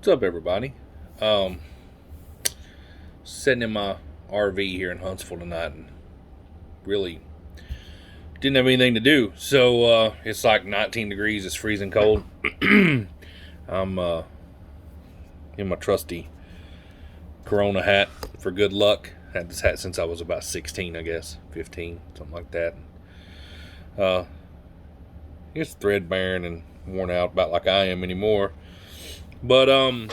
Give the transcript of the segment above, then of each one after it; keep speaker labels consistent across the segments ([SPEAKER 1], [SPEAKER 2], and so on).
[SPEAKER 1] What's up, everybody? Um, Sitting in my RV here in Huntsville tonight, and really didn't have anything to do. So it's like 19 degrees. It's freezing cold. I'm in my trusty Corona hat for good luck. Had this hat since I was about 16, I guess, 15, something like that. Uh, it's threadbare and worn out, about like I am anymore. But I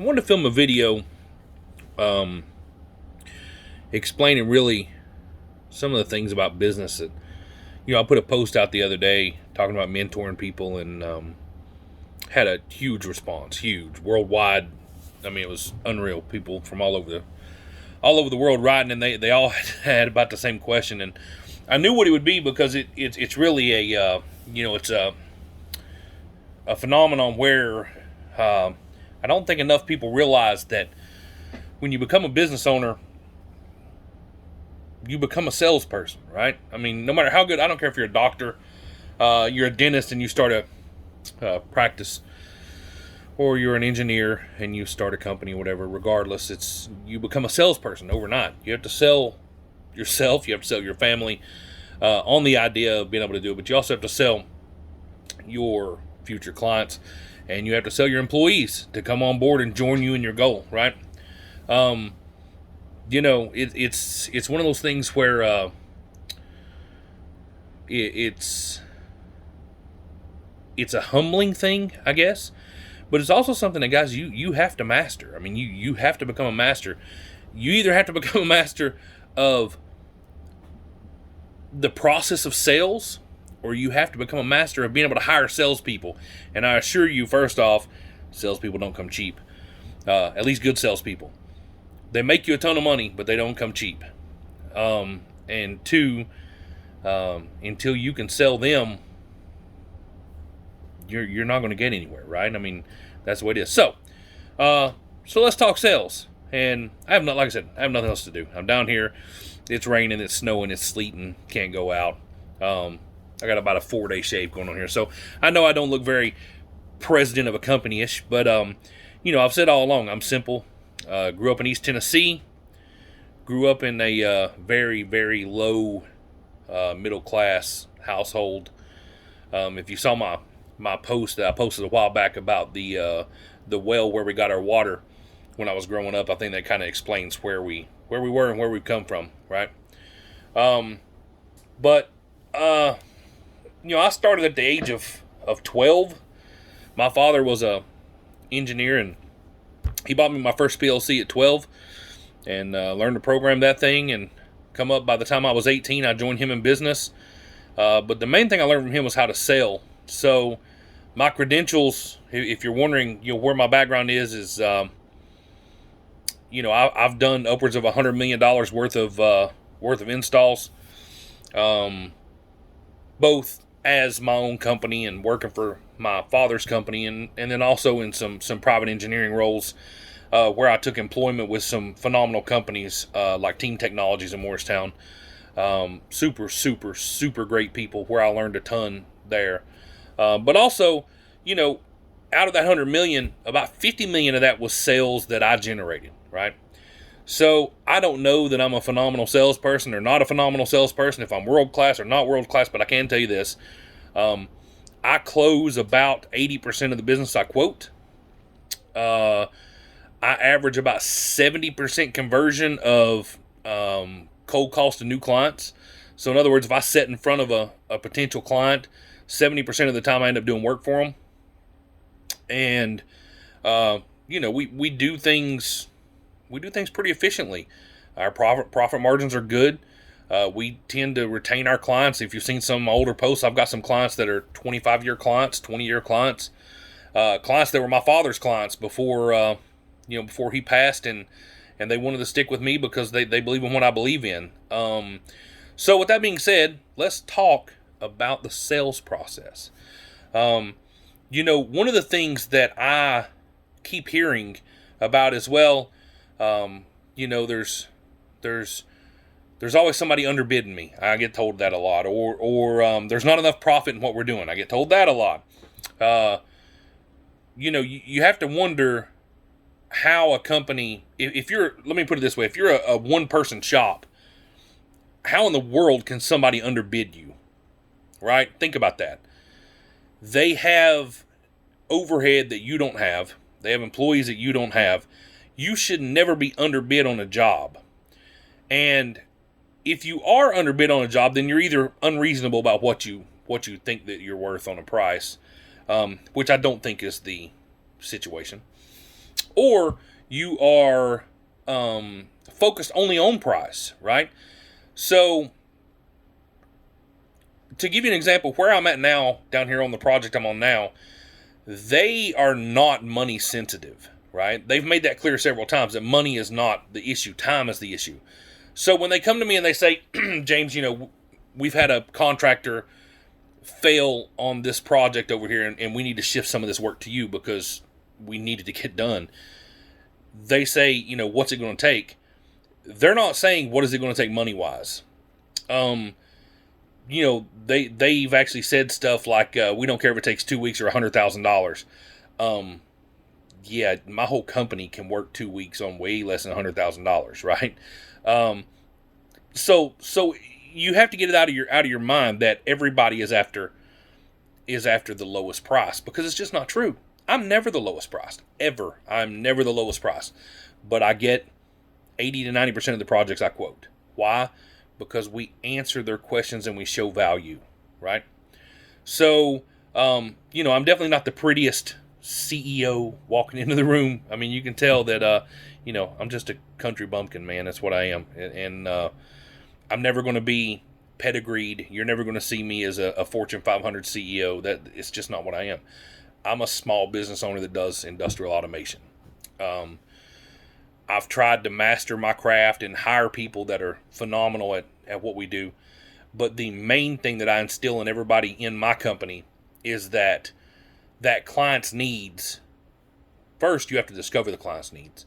[SPEAKER 1] wanted to film a video um, explaining really some of the things about business that, I put a post out the other day talking about mentoring people, and had a huge response, huge worldwide. I mean, it was unreal. People from all over the world writing, and they all had about the same question. And I knew what it would be because it's really it's a phenomenon where I don't think enough people realize that when you become a business owner, you become a salesperson, right? I mean, no matter how good, I don't care if you're a doctor, you're a dentist and you start a practice, or you're an engineer and you start a company, whatever. Regardless, you become a salesperson overnight. You have to sell yourself, you have to sell your family on the idea of being able to do it, but you also have to sell your future clients, and you have to sell your employees to come on board and join you in your goal, right? It's one of those things where it's a humbling thing, I guess, but it's also something that, guys, you have to master. I mean, you have to become a master. You either have to become a master of the process of sales, or you have to become a master of being able to hire salespeople. And I assure you, first off, salespeople don't come cheap. At least good salespeople. They make you a ton of money, but they don't come cheap. And two, until you can sell them, you're not going to get anywhere, right? I mean, that's the way it is. So let's talk sales. And like I said, I have nothing else to do. I'm down here. It's raining, it's snowing, it's sleeting. Can't go out. I got about a 4-day shave going on here. So I know I don't look very president of a company-ish, but I've said all along, I'm simple. Grew up in East Tennessee. Grew up in a very, very low middle class household. If you saw my post that I posted a while back about the well where we got our water when I was growing up, I think that kind of explains where we were and where we've come from, right? But I started at the age of 12. My father was a engineer, and he bought me my first PLC at 12, and learned to program that thing, and come up. By the time I was 18, I joined him in business. But the main thing I learned from him was how to sell. So my credentials, if you're wondering, where my background is I've done upwards of $100 million worth of installs, both as my own company and working for my father's company, and then also in some private engineering roles, where I took employment with some phenomenal companies like Team Technologies in Morristown. Super, super, super great people where I learned a ton there. But also, out of that 100 million, about 50 million of that was sales that I generated, right? So I don't know that I'm a phenomenal salesperson or not a phenomenal salesperson, if I'm world class or not world class, but I can tell you this. I close about 80% of the business I quote. I average about 70% conversion of cold calls to new clients. So in other words, if I sit in front of a potential client, 70% of the time I end up doing work for them. And we do things pretty efficiently. Our profit margins are good. We tend to retain our clients. If you've seen some of my older posts, I've got some clients that are 25-year clients, 20-year clients, clients that were my father's clients before he passed, and they wanted to stick with me because they believe in what I believe in. So with that being said, let's talk about the sales process. One of the things that I keep hearing about as well, there's always somebody underbidding me. I get told that a lot. Or there's not enough profit in what we're doing. I get told that a lot. you have to wonder how a company, if you're, let me put it this way, if you're a one-person shop, how in the world can somebody underbid you, right? Think about that. They have overhead that you don't have. They have employees that you don't have. You should never be underbid on a job. And if you are underbid on a job, then you're either unreasonable about what you think that you're worth on a price, which I don't think is the situation, or you are focused only on price, right? So, to give you an example, where I'm at now, down here on the project I'm on now, they are not money sensitive, right? They've made that clear several times that money is not the issue, time is the issue. So when they come to me and they say, James, we've had a contractor fail on this project over here, and we need to shift some of this work to you because we needed to get done. They say, what's it going to take? They're not saying, what is it going to take money-wise? They've actually said stuff like, we don't care if it takes 2 weeks or $100,000. Yeah, my whole company can work 2 weeks on way less than $100,000, right? So you have to get it out of your mind that everybody is after the lowest price, because it's just not true. I'm never the lowest price, ever. I'm never the lowest price, but I get 80 to 90% of the projects I quote. Why? Because we answer their questions and we show value, right? So, I'm definitely not the prettiest CEO walking into the room. I mean, you can tell that, I'm just a country bumpkin, man. That's what I am. And I'm never going to be pedigreed. You're never going to see me as a Fortune 500 CEO. That it's just not what I am. I'm a small business owner that does industrial automation. I've tried to master my craft and hire people that are phenomenal at what we do. But the main thing that I instill in everybody in my company is that client's needs, first you have to discover the client's needs.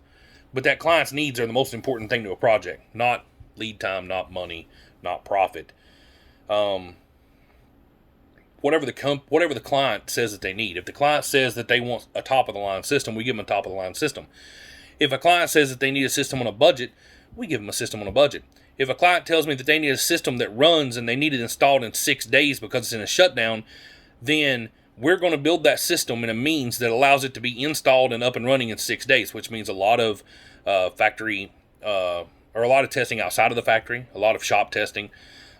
[SPEAKER 1] But that client's needs are the most important thing to a project. Not lead time, not money, not profit. Whatever the client says that they need. If the client says that they want a top-of-the-line system, we give them a top-of-the-line system. If a client says that they need a system on a budget, we give them a system on a budget. If a client tells me that they need a system that runs and they need it installed in 6 days because it's in a shutdown, then we're going to build that system in a means that allows it to be installed and up and running in 6 days, which means a lot of factory or a lot of testing outside of the factory, a lot of shop testing,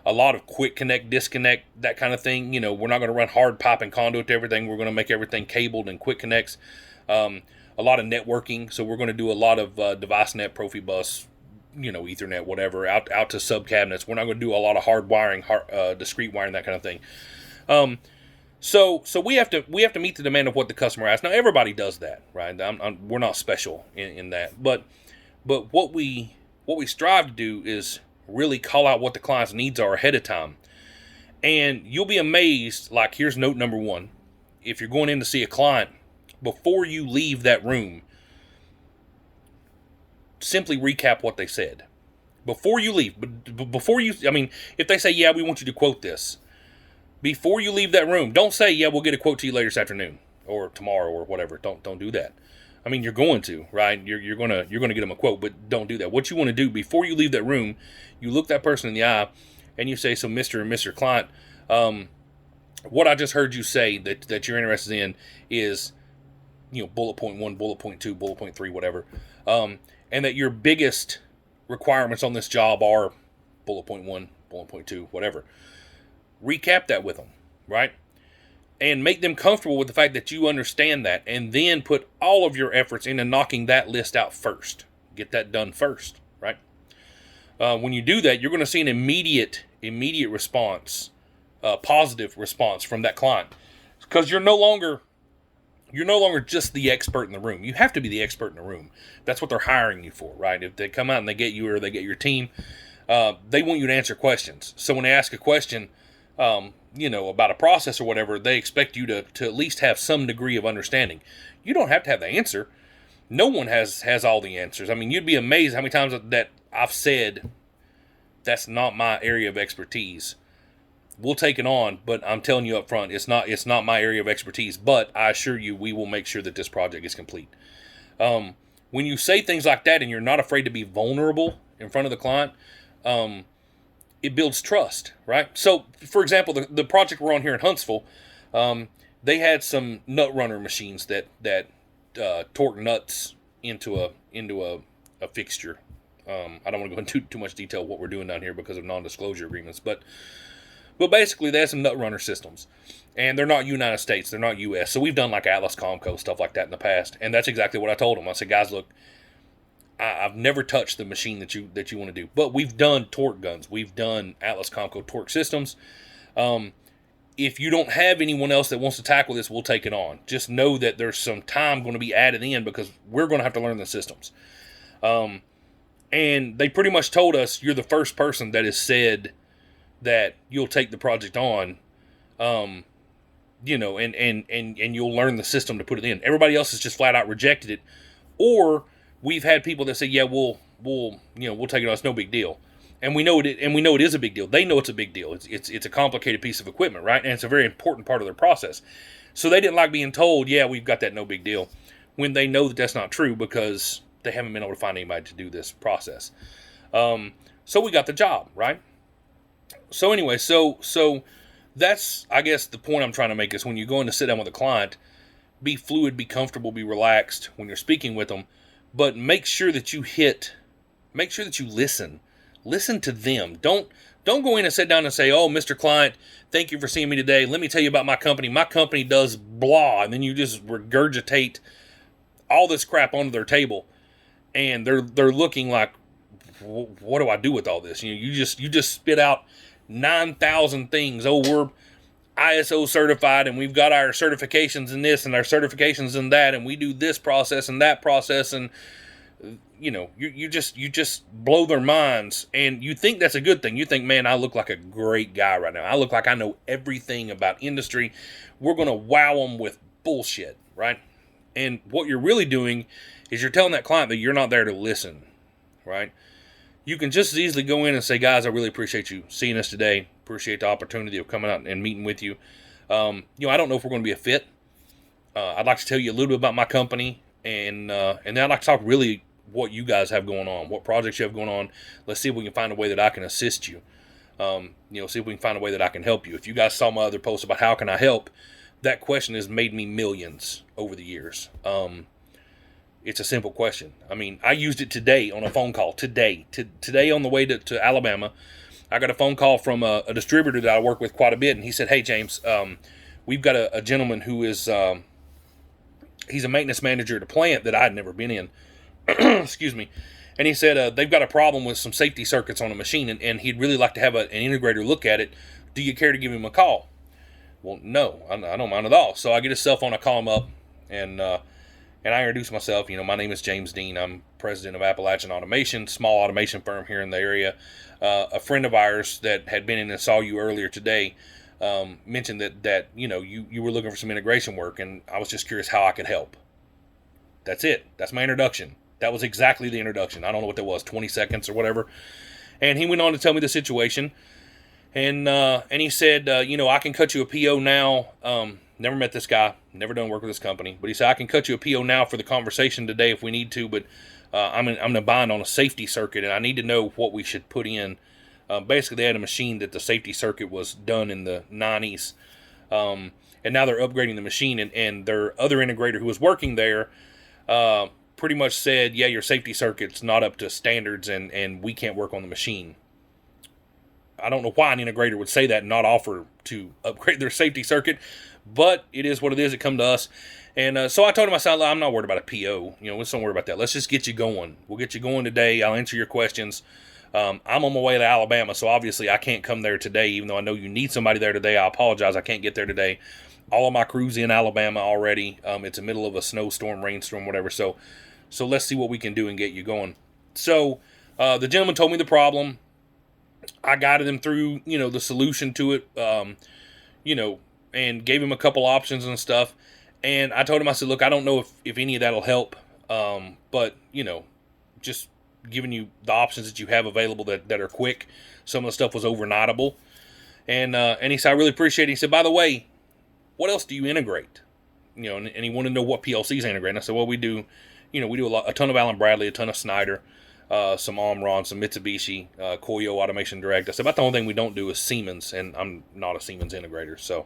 [SPEAKER 1] a lot of quick connect, disconnect, that kind of thing. We're not going to run hard pipe and conduit to everything. We're going to make everything cabled and quick connects. A lot of networking. So we're going to do a lot of DeviceNet, Profibus, Ethernet, whatever, out to sub cabinets. We're not going to do a lot of hard wiring, discrete wiring, that kind of thing. So we have to meet the demand of what the customer asks. Now everybody does that, right? We're not special in that, but what we strive to do is really call out what the client's needs are ahead of time. And you'll be amazed, like here's note number 1. If you're going in to see a client, before you leave that room, simply recap what they said. Before you leave, if they say, yeah, we want you to quote this, before you leave that room, don't say, yeah, we'll get a quote to you later this afternoon or tomorrow or whatever. Don't do that. I mean, you're going to, right? You're gonna get them a quote, but don't do that. What you want to do before you leave that room, you look that person in the eye, and you say, "So, Mr. and Mr. Client, what I just heard you say that you're interested in is, bullet point 1, bullet point 2, bullet point 3, whatever, and that your biggest requirements on this job are bullet point 1, bullet point 2, whatever." Recap that with them, right? And make them comfortable with the fact that you understand that, and then put all of your efforts into knocking that list out first. Get that done first, right? When you do that, you're going to see an immediate response, positive response from that client, because you're no longer just the expert in the room. You have to be the expert in the room. That's what they're hiring you for, right? If they come out and they get you or they get your team, they want you to answer questions. So when they ask a question, about a process or whatever, they expect you to at least have some degree of understanding. You don't have to have the answer. No one has all the answers. I mean, you'd be amazed how many times that I've said that's not my area of expertise. we'll take it on, but I'm telling you up front, it's not my area of expertise. But I assure you, we will make sure that this project is complete. When you say things like that and you're not afraid to be vulnerable in front of the client, it builds trust, right? So, for example, the project we're on here in Huntsville, they had some nut runner machines that torque nuts into a fixture. I don't want to go into too much detail what we're doing down here because of non-disclosure agreements, but basically they have some nut runner systems, and they're not United States, they're not U.S. So we've done like Atlas Comco stuff like that in the past, and that's exactly what I told them. I said, guys, look, I've never touched the machine that you want to do, but we've done torque guns, we've done Atlas Comco torque systems. If you don't have anyone else that wants to tackle this, we'll take it on. Just know that there's some time going to be added in because we're going to have to learn the systems. And they pretty much told us, you're the first person that has said that you'll take the project on, and you'll learn the system to put it in. Everybody else has just flat out rejected it, or we've had people that say, yeah, we'll take it on. It's no big deal. And we know it is a big deal. They know it's a big deal. It's a complicated piece of equipment, right? And it's a very important part of their process. So they didn't like being told, yeah, we've got that no big deal, when they know that that's not true because they haven't been able to find anybody to do this process. So we got the job, right? So anyway, so that's, I guess, the point I'm trying to make is when you go in to sit down with a client, be fluid, be comfortable, be relaxed when you're speaking with them, but make sure that you listen. Listen to them. Don't go in and sit down and say, oh, Mr. Client, thank you for seeing me today. Let me tell you about my company. My company does blah. And then you just regurgitate all this crap onto their table. And they're looking like, what do I do with all this? You just spit out 9,000 things. Oh, we're ISO certified and we've got our certifications in this and our certifications in that. And we do this process and that process. And you just blow their minds, and you think that's a good thing. You think, man, I look like a great guy right now. I look like I know everything about industry. We're going to wow them with bullshit, right? And what you're really doing is you're telling that client that you're not there to listen, right? You can just as easily go in and say, guys, I really appreciate you seeing us today. Appreciate the opportunity of coming out and meeting with you. I don't know if we're going to be a fit. I'd like to tell you a little bit about my company, and then I'd like to talk really what you guys have going on, what projects you have going on. Let's see if we can find a way that I can assist you. See if we can find a way that I can help you. If you guys saw my other post about how can I help, that question has made me millions over the years. It's a simple question. I mean, I used it today on a phone call. Today on the way to Alabama, I got a phone call from a distributor that I work with quite a bit, and he said, hey, James, we've got a gentleman who is, he's a maintenance manager at a plant that I had never been in. Excuse me. And he said they've got a problem with some safety circuits on a machine, and he'd really like to have an integrator look at it. Do you care to give him a call? Well, no, I don't mind at all. So I get his cell phone, I call him up, and I introduce myself. My name is James Dean. I'm president of Appalachian Automation, small automation firm here in the area. A friend of ours that had been in and saw you earlier today mentioned that you were looking for some integration work, and I was just curious how I could help. That's it. That's my introduction. That was exactly the introduction. I don't know what that was, 20 seconds or whatever. And he went on to tell me the situation. And he said, I can cut you a PO now. Never met this guy. Never done work with this company. But he said, I can cut you a PO now for the conversation today if we need to. But I'm in a bind on a safety circuit, and I need to know what we should put in. Basically, they had a machine that the safety circuit was done in the 90s. And now they're upgrading the machine. And their other integrator who was working there pretty much said, yeah, your safety circuit's not up to standards and we can't work on the machine. I don't know why an integrator would say that and not offer to upgrade their safety circuit, but it is what it is. It come to us. And so I told him, I said, I'm not worried about a PO. Let's don't worry about that. Let's just get you going. We'll get you going today. I'll answer your questions. I'm on my way to Alabama, so obviously I can't come there today, even though I know you need somebody there today. I apologize. I can't get there today. All of my crew's in Alabama already. It's the middle of a snowstorm, rainstorm, whatever. So let's see what we can do and get you going. So the gentleman told me the problem. I guided him through, the solution to it, and gave him a couple options and stuff. And I told him, I said, look, I don't know if any of that'll help, but, just giving you the options that you have available that are quick. Some of the stuff was overnightable. And he said, I really appreciate it. He said, by the way, what else do you integrate? And he wanted to know what PLCs integrate. And I said, well, we do a ton of Allen Bradley, a ton of Snyder, some Omron, some Mitsubishi, Koyo Automation Direct. I said, about the only thing we don't do is Siemens, and I'm not a Siemens integrator. So,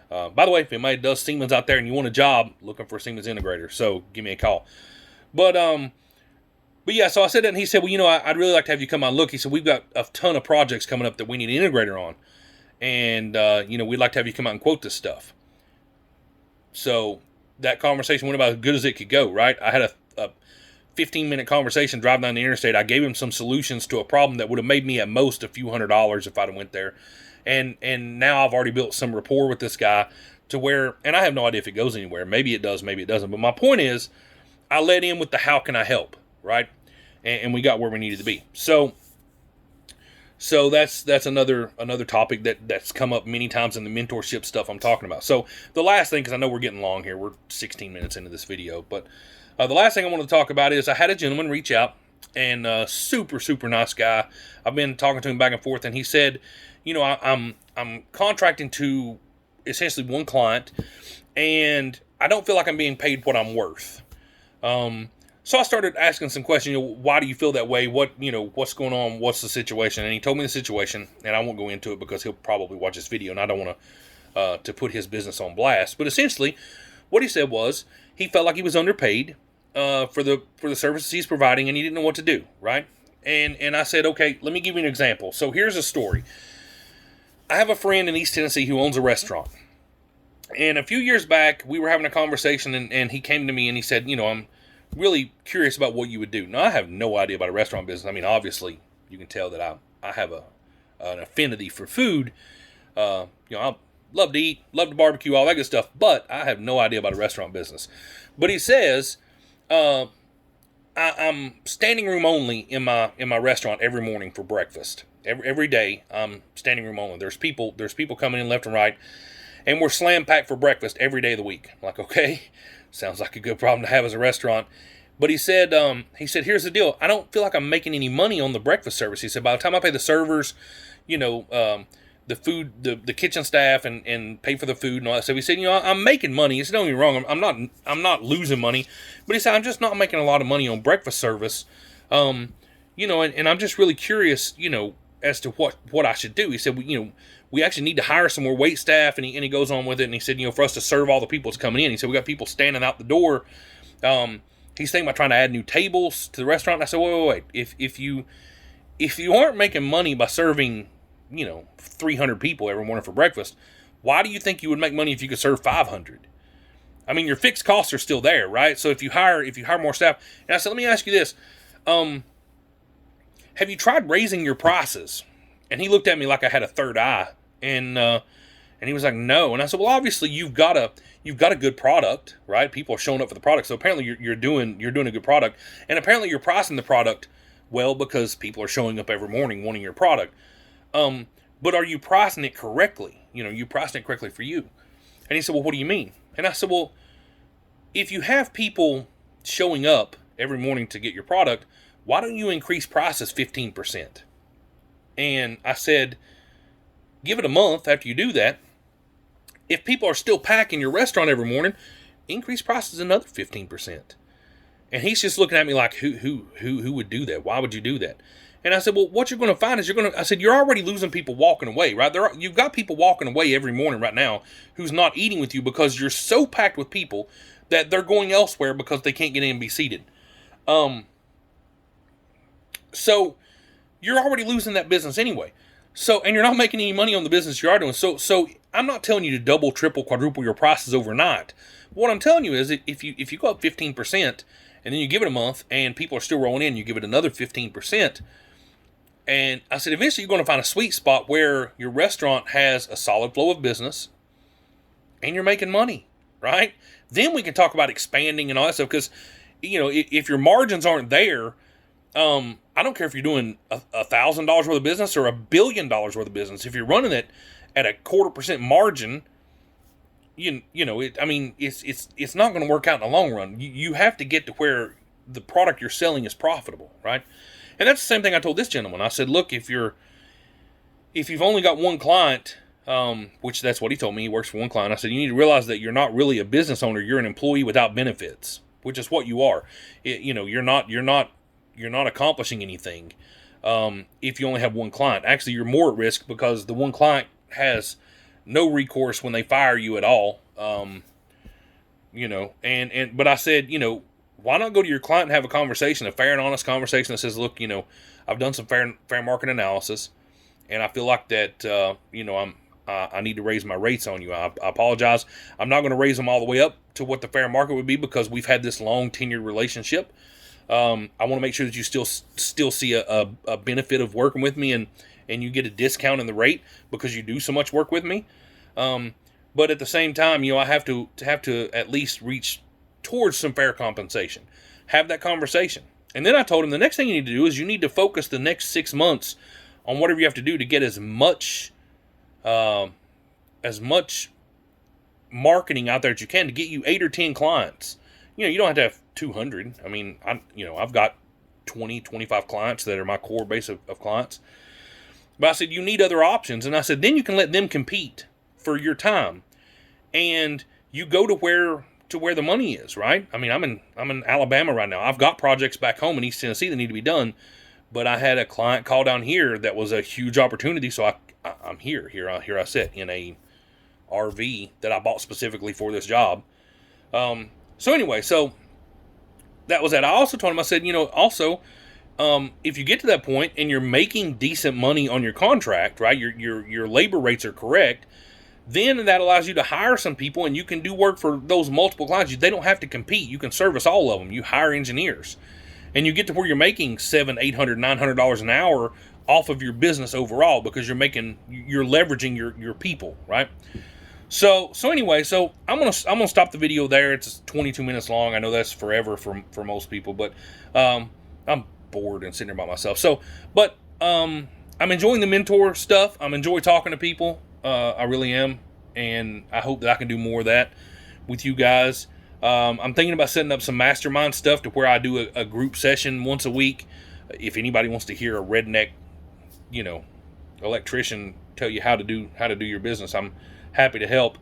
[SPEAKER 1] by the way, if anybody does Siemens out there and you want a job looking for a Siemens integrator, so give me a call. But yeah, so I said that, and he said, well, I'd really like to have you come out and look. He said, we've got a ton of projects coming up that we need an integrator on, and we'd like to have you come out and quote this stuff. So that conversation went about as good as it could go, right? I had a 15-minute conversation driving down the interstate. I gave him some solutions to a problem that would have made me at most a few $100s if I'd have went there. And now I've already built some rapport with this guy to where, and I have no idea if it goes anywhere. Maybe it does, maybe it doesn't. But my point is, I led in with the how can I help, right? And we got where we needed to be. So that's another topic that's come up many times in the mentorship stuff I'm talking about. So the last thing, because I know we're getting long here, we're 16 minutes into this video, but the last thing I want to talk about is I had a gentleman reach out, and super, super nice guy. I've been talking to him back and forth, and he said, I'm contracting to essentially one client, and I don't feel like I'm being paid what I'm worth. So I started asking some questions. Why do you feel that way? What's going on? What's the situation? And he told me the situation, and I won't go into it because he'll probably watch this video, and I don't want to put his business on blast. But essentially, what he said was he felt like he was underpaid for the services he's providing, and he didn't know what to do. Right? And I said, okay, let me give you an example. So here's a story. I have a friend in East Tennessee who owns a restaurant. And a few years back, we were having a conversation, and he came to me and he said, I'm really curious about what you would do. Now, I have no idea about a restaurant business. I mean, obviously, you can tell that I have an affinity for food. I love to eat, love to barbecue, all that good stuff, but I have no idea about a restaurant business. But he says, I'm standing room only in my restaurant every morning for breakfast. Every day, I'm standing room only. There's people coming in left and right, and we're slam packed for breakfast every day of the week. I'm like, okay, sounds like a good problem to have as a restaurant. But he said, here's the deal. I don't feel like I'm making any money on the breakfast service. He said, by the time I pay the servers, the food, the kitchen staff, and pay for the food and all that stuff. He said, I'm making money. He said, don't get me wrong, I'm not losing money. But he said, I'm just not making a lot of money on breakfast service. And I'm just really curious, as to what I should do. He said, we actually need to hire some more wait staff, and he goes on with it, and he said, for us to serve all the people that's coming in. He said, we got people standing out the door. He's thinking about trying to add new tables to the restaurant. And I said, wait. If you aren't making money by serving, 300 people every morning for breakfast, why do you think you would make money if you could serve 500? I mean, your fixed costs are still there, right? So if you hire more staff, and I said, let me ask you this, have you tried raising your prices? And he looked at me like I had a third eye, and he was like, no. And I said, well, obviously you've got a good product, right? People are showing up for the product, so apparently you're doing a good product, and apparently you're pricing the product well because people are showing up every morning wanting your product. But are you pricing it correctly? You pricing it correctly for you? And he said, well, what do you mean? And I said, well, if you have people showing up every morning to get your product, why don't you increase prices 15%? And I said, give it a month after you do that. If people are still packing your restaurant every morning, increase prices another 15%. And he's just looking at me like, who would do that? Why would you do that? And I said, well, what you're going to find is I said, you're already losing people walking away, right? You've got people walking away every morning right now who's not eating with you because you're so packed with people that they're going elsewhere because they can't get in and be seated. So you're already losing that business anyway. So, and you're not making any money on the business you are doing. So I'm not telling you to double, triple, quadruple your prices overnight. What I'm telling you is if you go up 15% and then you give it a month and people are still rolling in, you give it another 15%. And I said, eventually you're going to find a sweet spot where your restaurant has a solid flow of business and you're making money, right? Then we can talk about expanding and all that stuff because, if your margins aren't there, I don't care if you're doing $1,000 worth of business or $1 billion worth of business. If you're running it at a 0.25% margin, it's not going to work out in the long run. You have to get to where the product you're selling is profitable, right? And that's the same thing I told this gentleman. I said, look, if you've only got one client which that's what he told me. He works for one client. I said, you need to realize that you're not really a business owner. You're an employee without benefits, which is what you are. You're not accomplishing anything if you only have one client. Actually, you're more at risk because the one client has no recourse when they fire you at all. But I said, why not go to your client and have a conversation, a fair and honest conversation that says, look, I've done some fair market analysis, and I feel like that, I need to raise my rates on you. I apologize. I'm not going to raise them all the way up to what the fair market would be because we've had this long tenured relationship. I want to make sure that you still see a benefit of working with me, and you get a discount in the rate because you do so much work with me. But at the same time, I have to at least reach towards some fair compensation. Have that conversation. And then I told him the next thing you need to do is you need to focus the next 6 months on whatever you have to do to get as much marketing out there that you can to get you 8 or 10 clients. You don't have to have 200. I mean, I've got 20, 25 clients that are my core base of clients. But I said, you need other options. And I said, then you can let them compete for your time. And you go to where the money is, right? I mean, I'm in Alabama right now. I've got projects back home in East Tennessee that need to be done. But I had a client call down here that was a huge opportunity. So I'm here. Here I sit in a RV that I bought specifically for this job. So anyway, so that was that. I also told him, I said, if you get to that point and you're making decent money on your contract, right, your labor rates are correct, then that allows you to hire some people and you can do work for those multiple clients. They don't have to compete. You can service all of them. You hire engineers. And you get to where you're making $700, $800, $900 an hour off of your business overall because you're leveraging your people, right? So anyway, I'm gonna stop the video there. It's 22 minutes long. I know that's forever for most people, but I'm bored and sitting here by myself. I'm enjoying the mentor stuff. I'm enjoying talking to people. I really am, and I hope that I can do more of that with you guys. I'm thinking about setting up some mastermind stuff to where I do a group session once a week. If anybody wants to hear a redneck, electrician tell you how to do your business, I'm happy to help.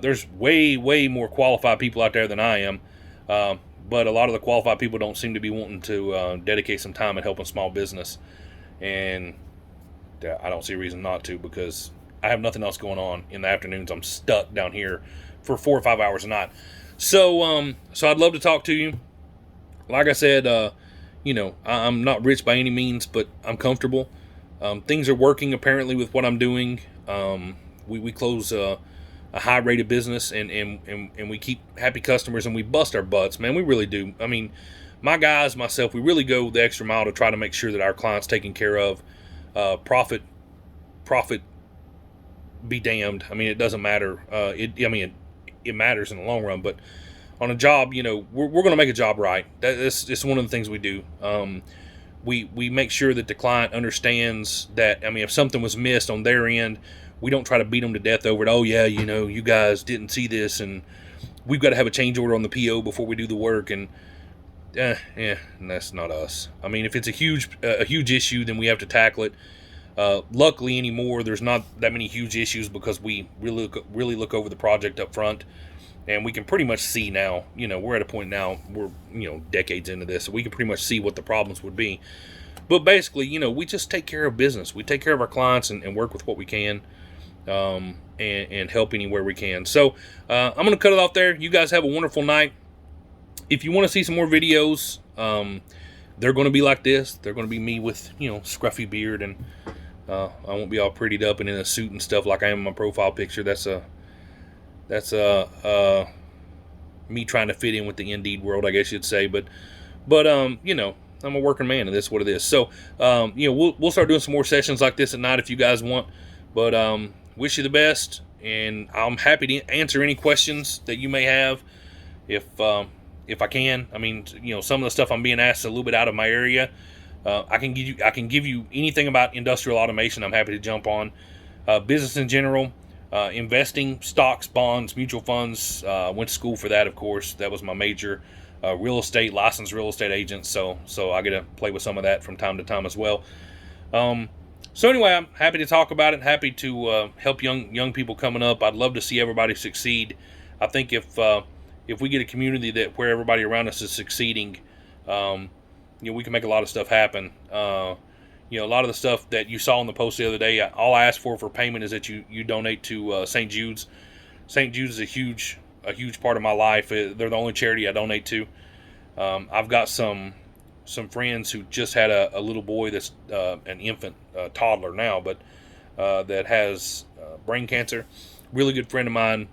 [SPEAKER 1] There's way more qualified people out there than I am, but a lot of the qualified people don't seem to be wanting to dedicate some time at helping small business, and I don't see a reason not to because I have nothing else going on in the afternoons. I'm stuck down here for 4 or 5 hours a night. So I'd love to talk to you. Like I said, I'm not rich by any means, but I'm comfortable. Things are working apparently with what I'm doing. We close a high rate of business and we keep happy customers and we bust our butts, man. We really do. I mean, my guys, myself, we really go the extra mile to try to make sure that our clients taken care of. Profit be damned. I mean, it doesn't matter. It matters in the long run, but on a job, we're going to make a job right. It's one of the things we do. We make sure that the client understands that, if something was missed on their end, we don't try to beat them to death over it. Oh yeah, you guys didn't see this, and we've got to have a change order on the PO before we do the work, and that's not us. I mean, if it's a huge issue, then we have to tackle it. Luckily anymore, there's not that many huge issues because we really look over the project up front, and we can pretty much see now. We're at a point now, we're decades into this, so we can pretty much see what the problems would be. But basically, we just take care of business. We take care of our clients and work with what we can, and help anywhere we can. So I'm going to cut it off there. You guys have a wonderful night. If you want to see some more videos, they're going to be like this. They're going to be me with scruffy beard, and I won't be all prettied up and in a suit and stuff like I am in my profile picture. That's me trying to fit in with the Indeed world, I guess you'd say. But I'm a working man, and this is what it is. So we'll start doing some more sessions like this at night if you guys want. But wish you the best, and I'm happy to answer any questions that you may have if I can. I mean, some of the stuff I'm being asked is a little bit out of my area. I can give you anything about industrial automation. I'm happy to jump on. Business in general, investing, stocks, bonds, mutual funds. Went to school for that, of course. That was my major. Real estate, licensed real estate agent. So I get to play with some of that from time to time as well. So anyway, I'm happy to talk about it. Happy to help young people coming up. I'd love to see everybody succeed. I think if we get a community that where everybody around us is succeeding, um, we can make a lot of stuff happen. A lot of the stuff that you saw in the post the other day, all I ask for payment is that you donate to St. Jude's. St. Jude's is a huge part of my life. They're the only charity I donate to. I've got some friends who just had a little boy that's an infant, toddler now, but that has brain cancer. Really good friend of mine,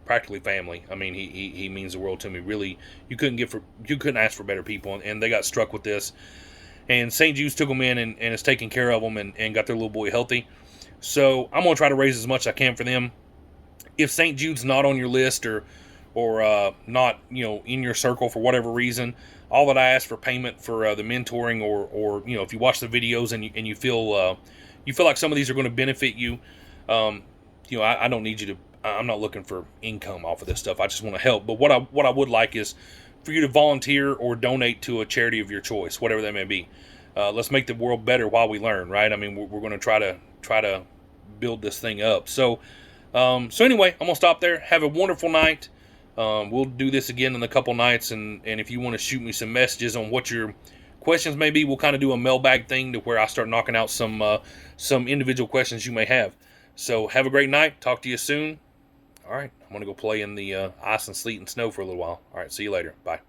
[SPEAKER 1] practically family. I mean, he means the world to me. Really, you couldn't ask for better people, and they got struck with this. And St. Jude's took them in and is taking care of them and got their little boy healthy. So I'm gonna try to raise as much as I can for them. If St. Jude's not on your list or not in your circle for whatever reason, all that I ask for payment for the mentoring or if you watch the videos and you feel like some of these are going to benefit you, I don't need you to. I'm not looking for income off of this stuff. I just want to help. But what I would like is for you to volunteer or donate to a charity of your choice, whatever that may be. Let's make the world better while we learn, right? I mean, we're going to try to build this thing up. So anyway, I'm gonna stop there. Have a wonderful night. We'll do this again in a couple nights, and if you want to shoot me some messages on what your questions may be, we'll kind of do a mailbag thing to where I start knocking out some individual questions you may have. So have a great night. Talk to you soon. All right, I'm gonna go play in the ice and sleet and snow for a little while. All right, see you later. Bye.